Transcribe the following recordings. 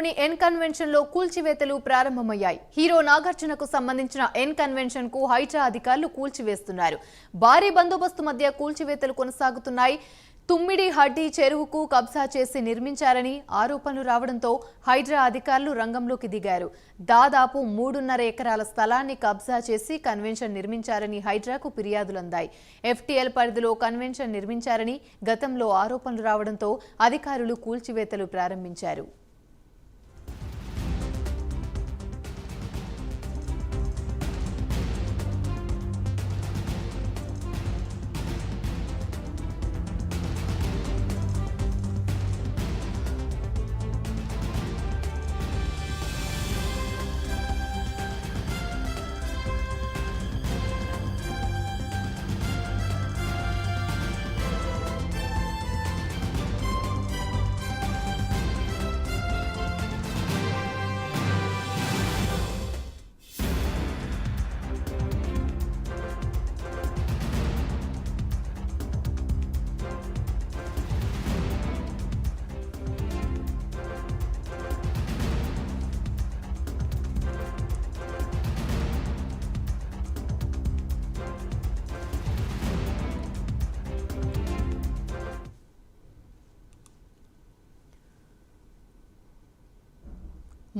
మాదాపూర్లోని N convention లో కూల్చివేతలు ప్రారంభమయ్యాయి. హీరో నాగార్జునకు సంబంధించిన ఎన్ కన్వెన్షన్ కు హైడ్రా అధికారులు కూల్చివేస్తున్నారు. భారీ బందోబస్తు మధ్య కూల్చివేతలు కొనసాగుతున్నాయి. తుమ్మిడి హడ్డీ చెరువుకు కబ్జా చేసి నిర్మించారని ఆరోపణలు రావడంతో హైడ్రా అధికారులు రంగంలోకి దిగారు. దాదాపు 3.5 ఎకరాల స్థలాన్ని కబ్జా చేసి కన్వెన్షన్ నిర్మించారని హైడ్రాకు ఫిర్యాదులందాయి. ఎఫ్టీఎల్ పరిధిలో కన్వెన్షన్ నిర్మించారని గతంలో ఆరోపణలు రావడంతో అధికారులు కూల్చివేతలు ప్రారంభించారు.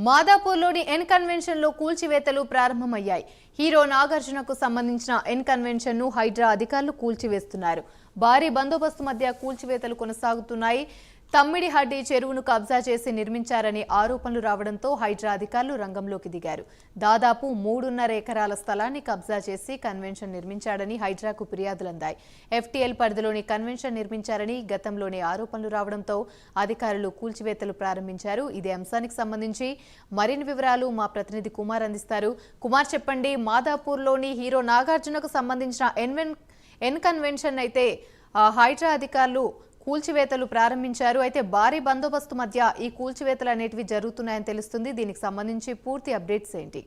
మాదాపూర్లోని ఎన్ కన్వెన్షన్ లో కూల్చివేతలు ప్రారంభమయ్యాయి. హీరో నాగార్జునకు సంబంధించిన ఎన్ కన్వెన్షన్ ను హైడ్రా అధికారులు కూల్చివేస్తున్నారు. భారీ బందోబస్తు మధ్య కూల్చివేతలు కొనసాగుతున్నాయి. తమ్మిడి హడ్డీ చెరువును కబ్జా చేసి నిర్మించారని ఆరోపణలు రావడంతో హైడ్రా అధికారులు రంగంలోకి దిగారు. దాదాపు 3.5 ఎకరాల స్థలాన్ని కబ్జా చేసి కన్వెన్షన్ నిర్మించాడని హైడ్రాకు ఫిర్యాదులందాయి. ఎఫ్టీఎల్ పరిధిలోని కన్వెన్షన్ నిర్మించారని గతంలోనే ఆరోపణలు రావడంతో అధికారులు కూల్చివేతలు ప్రారంభించారు. ఇదే అంశానికి సంబంధించి మరిన్ని వివరాలు మా ప్రతినిధి కుమార్ అందిస్తారు. కుమార్, చెప్పండి, మాదాపూర్లోని హీరో నాగార్జునకు సంబంధించిన ఎన్ కన్వెన్షన్ అయితే హైడ్రా అధికారులు కూల్చివేతలు ప్రారంభించారు. అయితే భారీ బందోబస్తు మధ్య ఈ కూల్చివేతలు అనేటివి జరుగుతున్నాయని తెలుస్తుంది. దీనికి సంబంధించి పూర్తి అప్డేట్స్ ఏంటి?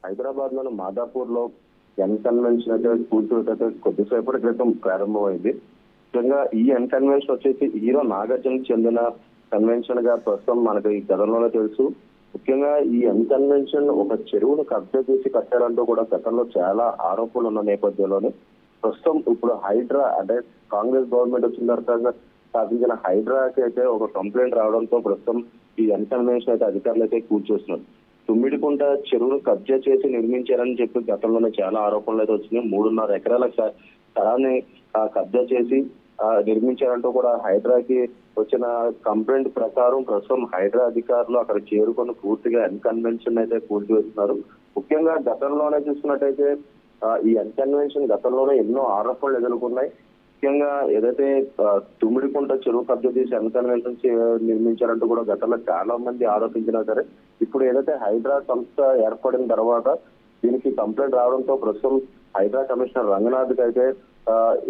హైదరాబాద్ లోని మాదాపూర్ లో ఎన్ కన్వెన్షన్ అయితే కూల్చివేత కొద్దిసేపటి క్రితం ప్రారంభమైంది. ముఖ్యంగా ఈ ఎన్ కన్వెన్షన్ వచ్చేసి హీరో నాగార్జునకు చెందిన కన్వెన్షన్ గా ప్రస్తుతం మనకు ఈ గతంలోనే తెలుసు. ముఖ్యంగా ఈ ఎన్ కన్వెన్షన్ ఒక చెరువును కబ్జా చేసి కట్టారంటూ కూడా గతంలో చాలా ఆరోపణలు ఉన్న నేపథ్యంలోనే ప్రస్తుతం ఇప్పుడు హైడ్రా అంటే కాంగ్రెస్ గవర్నమెంట్ వచ్చిన తర్వాత స్థాపించిన హైడ్రాకి అయితే ఒక కంప్లైంట్ రావడంతో ప్రస్తుతం ఈ ఎన్ కన్వెన్షన్ అయితే అధికారులు అయితే కూల్చేస్తున్నారు. తుమ్మిడికుంట చెరువును కబ్జా చేసి నిర్మించారని చెప్పి గతంలోనే చాలా ఆరోపణలు అయితే వచ్చినాయి. 3.5 ఎకరాల స్థలాన్ని కబ్జా చేసి నిర్మించారంటూ కూడా హైడ్రాకి వచ్చిన కంప్లైంట్ ప్రకారం ప్రస్తుతం హైడ్రా అధికారులు అక్కడ చేరుకొని పూర్తిగా ఎన్ కన్వెన్షన్ అయితే కూల్చివేస్తున్నారు. ముఖ్యంగా గతంలోనే చూసుకున్నట్టయితే ఈ ఎన్ కన్వెన్షన్ గతంలోనే ఎన్నో ఆరోపణలు ఎదుర్కొన్నాయి. ముఖ్యంగా ఏదైతే తుమ్మిడికుంట చెరువు కబ్జా చేసి ఎన్ కన్వెన్షన్ నిర్మించారంటూ కూడా గతంలో చాలా మంది ఆరోపించినా సరే ఇప్పుడు ఏదైతే హైడ్రా సంస్థ ఏర్పడిన తర్వాత దీనికి కంప్లైంట్ రావడంతో ప్రస్తుతం హైడ్రా కమిషనర్ రంగనాథ్కి అయితే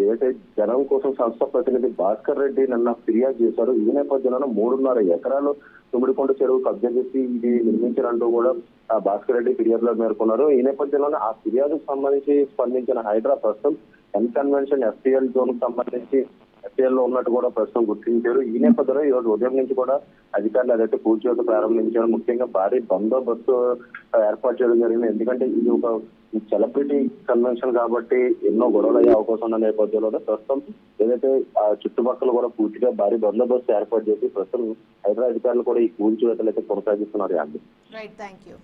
ఏదైతే జనం కోసం సంస్థ ప్రతినిధి భాస్కర్ రెడ్డి నిన్న ఫిర్యాదు చేశారు. ఈ నేపథ్యంలో 3.5 ఎకరాలు తుమ్మిడికుంట చెరువు కబ్జా చేసి ఇది నిర్మించారంటూ కూడా భాస్కర్ రెడ్డి ఫిర్యాదులో పేర్కొన్నారు. ఈ నేపథ్యంలోనే ఆ ఫిర్యాదుకు సంబంధించి స్పందించిన హైడ్రా ప్రస్తుతం ఎన్ కన్వెన్షన్ ఎఫ్టీఎల్ జోన్ కు సంబంధించి ఎఫ్టీఎల్ లో ఉన్నట్టు కూడా ప్రస్తుతం గుర్తించారు. ఈ నేపథ్యంలో ఈ రోజు ఉదయం నుంచి కూడా అధికారులు అదైతే కూల్చివేత ప్రారంభించారు. ముఖ్యంగా భారీ బందోబస్తు ఏర్పాటు చేయడం జరిగింది. ఎందుకంటే ఇది ఒక సెలబ్రిటీ కన్వెన్షన్ కాబట్టి ఎన్నో గొడవలు అయ్యే అవకాశం ఉన్న నేపథ్యంలోనే ప్రస్తుతం ఏదైతే ఆ చుట్టుపక్కల కూడా పూర్తిగా భారీ బందోబస్తు ఏర్పాటు చేసి ప్రస్తుతం హైదరాబాద్ అధికారులు కూడా ఈ కూల్చివేతలు అయితే కొనసాగిస్తున్నారు. Thank you.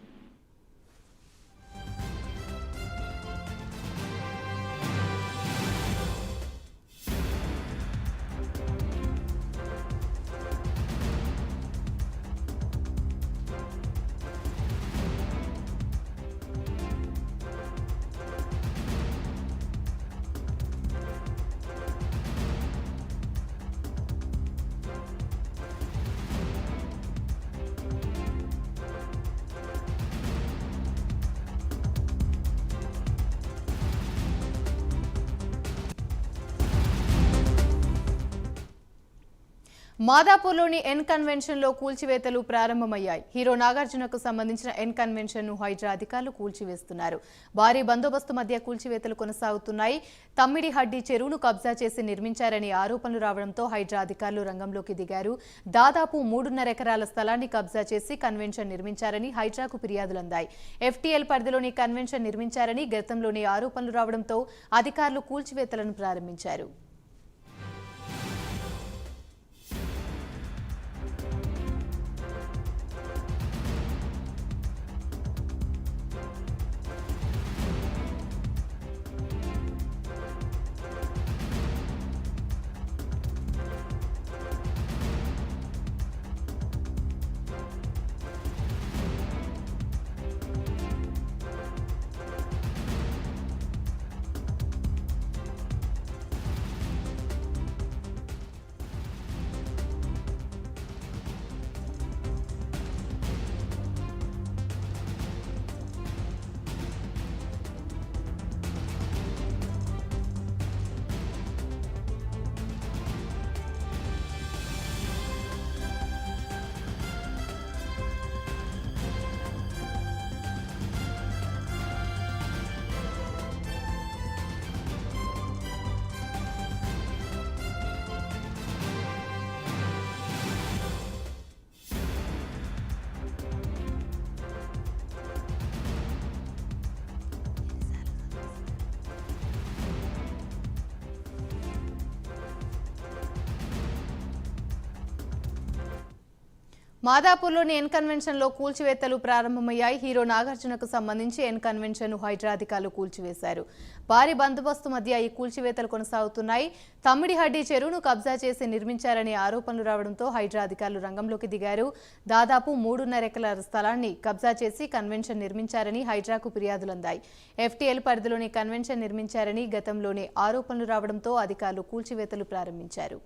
మాదాపూర్లోని ఎన్ కన్వెన్షన్లో కూల్చివేతలు ప్రారంభమయ్యాయి. హీరో నాగార్జునకు సంబంధించిన ఎన్ కన్వెన్షన్ను హైడ్రా అధికారులు కూల్చివేస్తున్నారు. భారీ బందోబస్తు మధ్య కూల్చివేతలు కొనసాగుతున్నాయి. తమ్మిడి హడ్డి చెరువును కబ్జా చేసి నిర్మించారని ఆరోపణలు రావడంతో హైడ్రా అధికారులు రంగంలోకి దిగారు. దాదాపు 3.5 ఎకరాల స్థలాన్ని కబ్జా చేసి కన్వెన్షన్ నిర్మించారని హైడ్రాకు ఫిర్యాదులందాయి. ఎఫ్టీఎల్ పరిధిలోని కన్వెన్షన్ నిర్మించారని గతంలోని ఆరోపణలు రావడంతో అధికారులు కూల్చివేతలను ప్రారంభించారు. మాదాపూర్లోని ఎన్ కన్వెన్షన్లో కూల్చివేతలు ప్రారంభమయ్యాయి. హీరో నాగార్జునకు సంబంధించి ఎన్ కన్వెన్షన్ను హైడ్రా అధికారులు కూల్చివేశారు. భారీ బందోబస్తు మధ్య ఈ కూల్చివేతలు కొనసాగుతున్నాయి. తమ్మిడి హడ్డి చెరువును కబ్జా చేసి నిర్మించారని ఆరోపణలు రావడంతో హైడ్రా అధికారులు రంగంలోకి దిగారు. దాదాపు 3.5 ఎకరాల స్థలాన్ని కబ్జా చేసి కన్వెన్షన్ నిర్మించారని హైడ్రాకు ఫిర్యాదులందాయి. ఎఫ్టీఎల్ పరిధిలోని కన్వెన్షన్ నిర్మించారని గతంలోనే ఆరోపణలు రావడంతో అధికారులు కూల్చివేతలు ప్రారంభించారు.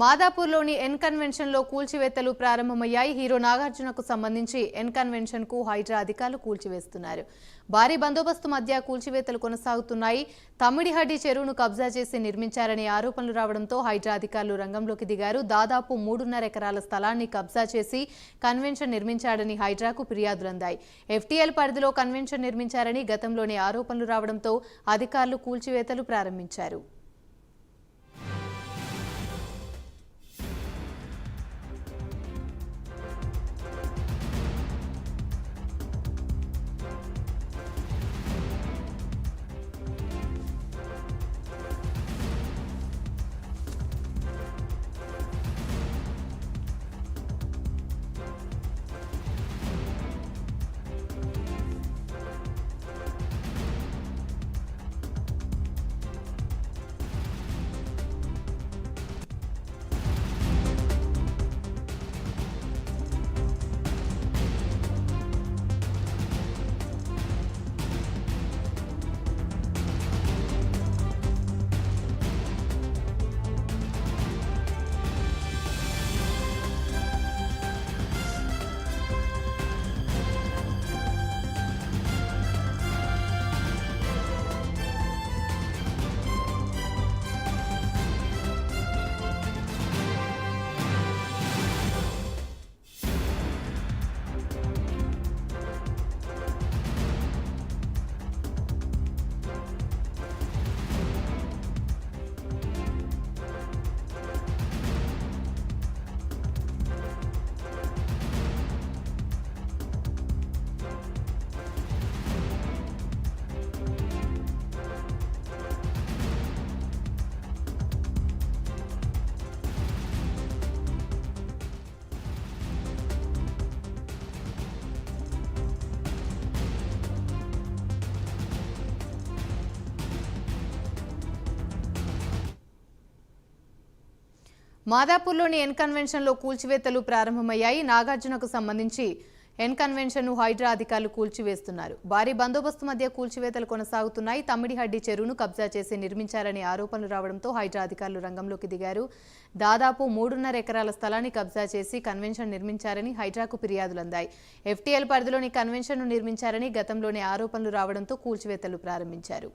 మాదాపూర్లోని ఎన్ కన్వెన్షన్లో కూల్చివేతలు ప్రారంభమయ్యాయి. హీరో నాగార్జునకు సంబంధించి ఎన్ కన్వెన్షన్కు హైడ్రా అధికారులు కూల్చివేస్తున్నారు. భారీ బందోబస్తు మధ్య కూల్చివేతలు కొనసాగుతున్నాయి. తమ్మిడి హడ్డి చెరువును కబ్జా చేసి నిర్మించారనే ఆరోపణలు రావడంతో హైడ్రా అధికారులు రంగంలోకి దిగారు. దాదాపు 3.5 ఎకరాల స్థలాన్ని కబ్జా చేసి కన్వెన్షన్ నిర్మించాడని హైడ్రాకు ఫిర్యాదులందాయి. ఎఫ్టీఎల్ పరిధిలో కన్వెన్షన్ నిర్మించారని గతంలోనే ఆరోపణలు రావడంతో అధికారులు కూల్చివేతలు ప్రారంభించారు. మాదాపూర్లోని ఎన్ కన్వెన్షన్లో కూల్చివేతలు ప్రారంభమయ్యాయి. నాగార్జునకు సంబంధించి ఎన్ కన్వెన్షన్ను హైడ్రా అధికారులు కూల్చివేస్తున్నారు. భారీ బందోబస్తు మధ్య కూల్చివేతలు కొనసాగుతున్నాయి. తమ్మిడిహడ్డి చెరువును కబ్జా చేసి నిర్మించారనే ఆరోపణలు రావడంతో హైడ్రా అధికారులు రంగంలోకి దిగారు. దాదాపు 3.5 ఎకరాల స్థలాన్ని కబ్జా చేసి కన్వెన్షన్ నిర్మించారని హైడ్రాకు ఫిర్యాదులు అందాయి. ఎఫ్టీఎల్ పరిధిలోని కన్వెన్షన్ను నిర్మించారని గతంలోనే ఆరోపణలు రావడంతో కూల్చివేతలు ప్రారంభించారు.